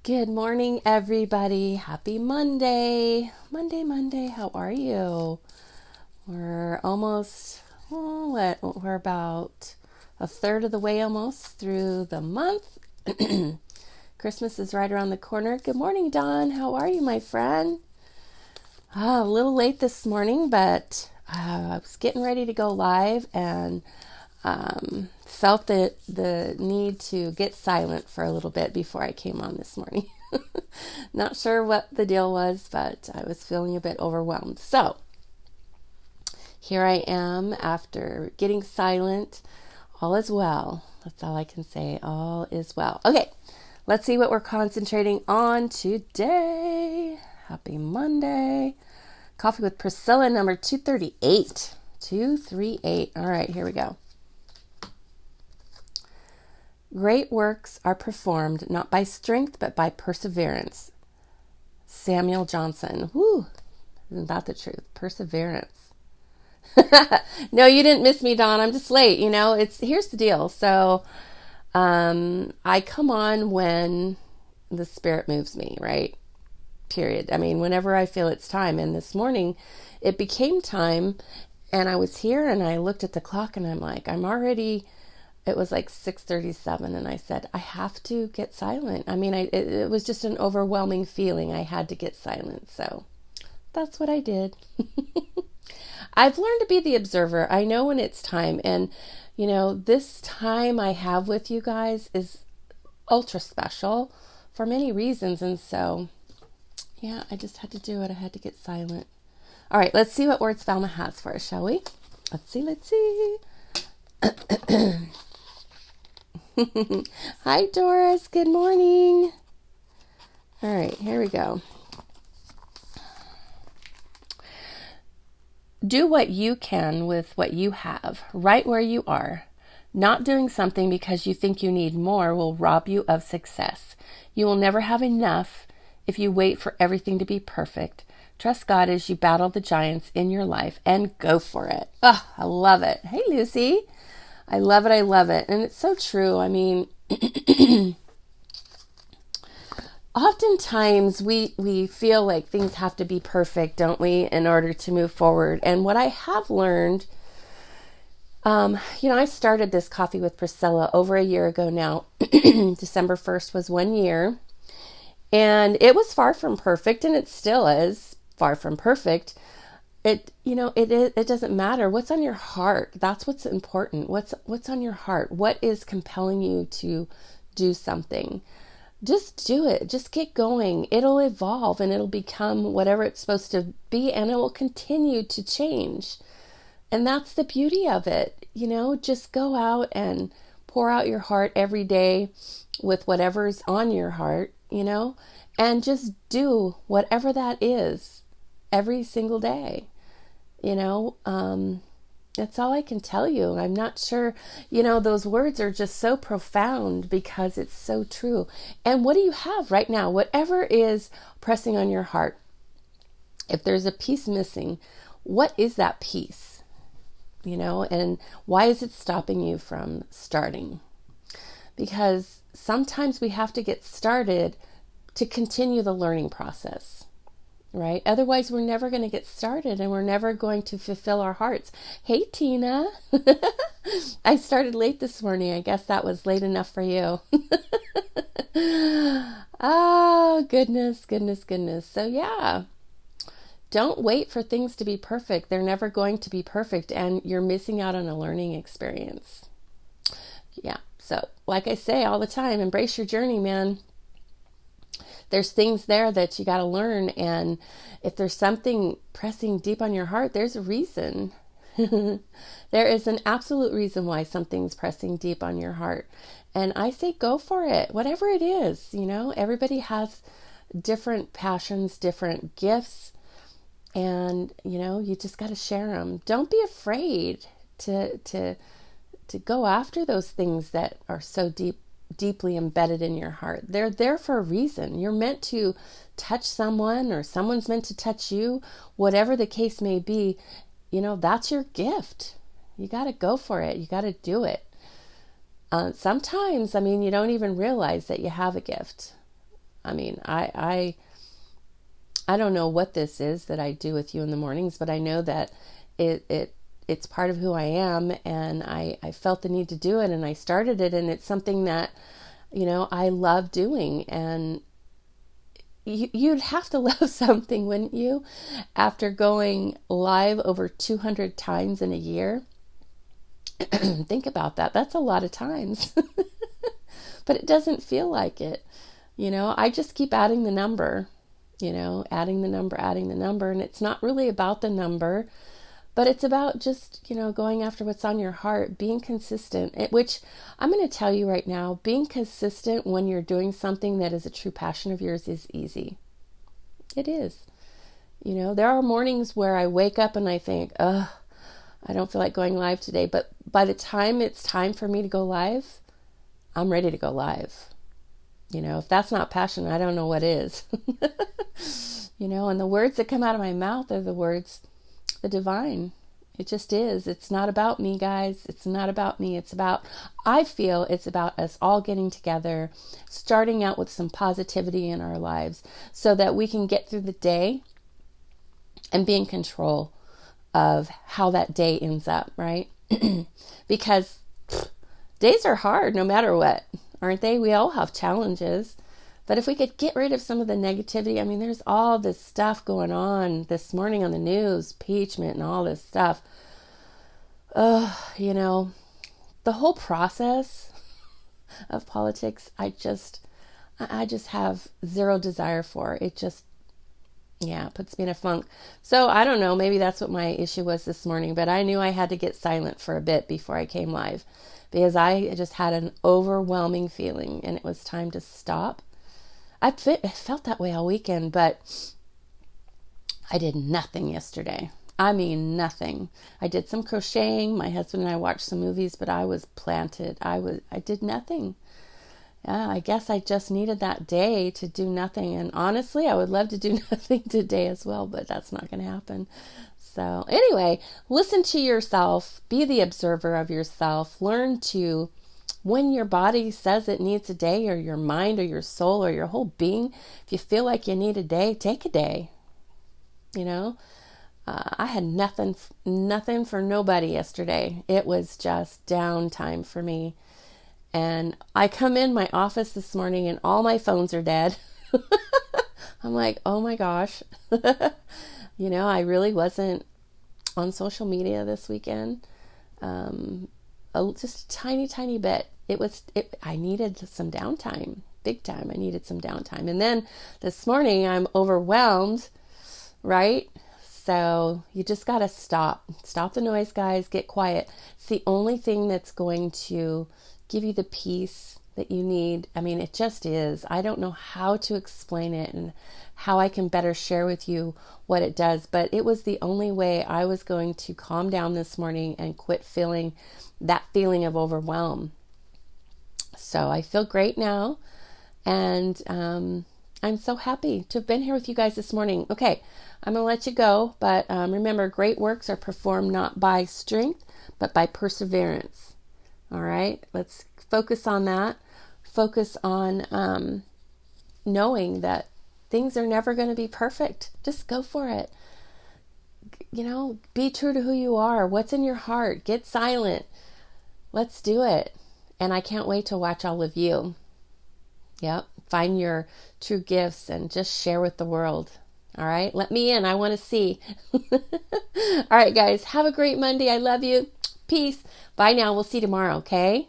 Good morning, everybody. Happy Monday. Monday. How are you? We're almost, we're about a third of the way almost through the month. Christmas is right around the corner. Good morning, Don. How are you, my friend? A little late this morning, but I was getting ready to go live and felt the need to get silent for a little bit before I came on this morning. Not sure what the deal was, but I was feeling a bit overwhelmed. So here I am after getting silent. All is well. That's all I can say. All is well. Okay, let's see what we're concentrating on today. Happy Monday. Coffee with Priscilla, number 238. 238. All right, here we go. Great works are performed not by strength, but by perseverance. Samuel Johnson. Woo! Isn't that the truth? Perseverance. No, you didn't miss me, Dawn. I'm just late. Here's the deal. So, I come on when the Spirit moves me, right? Period. I mean, whenever I feel it's time. And this morning, it became time, and I was here, and I looked at the clock, and I'm like, it was like 6:37, and I said, I have to get silent. I mean, it was just an overwhelming feeling. I had to get silent. So that's what I did. I've learned to be the observer. I know when it's time. And, this time I have with you guys is ultra special for many reasons. And so, yeah, I just had to do it. I had to get silent. All right, let's see what words Valma has for us, shall we? Let's see. Hi, Doris. Good morning. All right, here we go. Do what you can with what you have, right where you are. Not doing something because you think you need more will rob you of success. You will never have enough if you wait for everything to be perfect. Trust God as you battle the giants in your life and go for it. Oh, I love it. Hey, Lucy. I love it. And it's so true. I mean, oftentimes we feel like things have to be perfect, don't we, in order to move forward. And what I have learned, I started this Coffee with Priscilla over a year ago now. December 1st was 1 year. And it was far from perfect, and it still is far from perfect. It doesn't matter what's on your heart. That's what's important. What's on your heart? What is compelling you to do something? Just do it. Just get going. It'll evolve and it'll become whatever it's supposed to be, and it will continue to change. And that's the beauty of it. Just go out and pour out your heart every day with whatever's on your heart, and just do whatever that is every single day. That's all I can tell you. I'm not sure, those words are just so profound because it's so true. And what do you have right now? Whatever is pressing on your heart, if there's a piece missing, what is that piece? And why is it stopping you from starting? Because sometimes we have to get started to continue the learning process. Right? Otherwise, we're never going to get started and we're never going to fulfill our hearts. Hey, Tina. I started late this morning. I guess that was late enough for you. Oh, goodness. So, yeah. Don't wait for things to be perfect. They're never going to be perfect, and you're missing out on a learning experience. Yeah. So, like I say all the time, embrace your journey, man. There's things there that you got to learn. And if there's something pressing deep on your heart, there's a reason. There is an absolute reason why something's pressing deep on your heart. And I say, go for it. Whatever it is, everybody has different passions, different gifts. And, you just got to share them. Don't be afraid to go after those things that are so deeply embedded in your heart. They're there for a reason. You're meant to touch someone, or someone's meant to touch you. Whatever the case may be, that's your gift. You got to go for it. You got to do it. Sometimes, you don't even realize that you have a gift. I mean, I don't know what this is that I do with you in the mornings, but I know that it's part of who I am, and I felt the need to do it, and I started it, and it's something that, I love doing. And you'd have to love something, wouldn't you? After going live over 200 times in a year. Think about that. That's a lot of times. But it doesn't feel like it. I just keep adding the number, adding the number. And it's not really about the number, but it's about just, going after what's on your heart, being consistent, which I'm going to tell you right now, being consistent when you're doing something that is a true passion of yours is easy. It is. There are mornings where I wake up and I think, I don't feel like going live today. But by the time it's time for me to go live, I'm ready to go live. If that's not passion, I don't know what is. And the words that come out of my mouth are the words, the divine. It just is. It's not about me, guys. It's not about me. I feel it's about us all getting together, starting out with some positivity in our lives so that we can get through the day and be in control of how that day ends up, right? Because days are hard no matter what, aren't they? We all have challenges. But if we could get rid of some of the negativity, I mean, there's all this stuff going on this morning on the news, impeachment and all this stuff. The whole process of politics, I just have zero desire for. It just, puts me in a funk. So I don't know, maybe that's what my issue was this morning, but I knew I had to get silent for a bit before I came live because I just had an overwhelming feeling and it was time to stop. I felt that way all weekend, but I did nothing yesterday. I mean, nothing. I did some crocheting. My husband and I watched some movies, but I was planted. I did nothing. Yeah, I guess I just needed that day to do nothing. And honestly, I would love to do nothing today as well, but that's not going to happen. So anyway, listen to yourself. Be the observer of yourself. Learn to, when your body says it needs a day, or your mind or your soul or your whole being, if you feel like you need a day, take a day. I had nothing for nobody yesterday. It was just downtime for me. And I come in my office this morning and all my phones are dead. I'm like, oh my gosh. I really wasn't on social media this weekend. Just a tiny, tiny bit. I needed some downtime, big time. I needed some downtime. And then this morning I'm overwhelmed, right? So you just got to stop the noise, guys, get quiet. It's the only thing that's going to give you the peace that you need. I mean, it just is. I don't know how to explain it and how I can better share with you what it does, but it was the only way I was going to calm down this morning and quit feeling that feeling of overwhelm. So I feel great now, and I'm so happy to have been here with you guys this morning. Okay, I'm going to let you go, but remember, great works are performed not by strength, but by perseverance. All right, let's focus on that. Focus on knowing that things are never going to be perfect. Just go for it. Be true to who you are. What's in your heart? Get silent. Let's do it. And I can't wait to watch all of you. Yep. Find your true gifts and just share with the world. All right. Let me in. I want to see. All right, guys. Have a great Monday. I love you. Peace. Bye now. We'll see you tomorrow. Okay.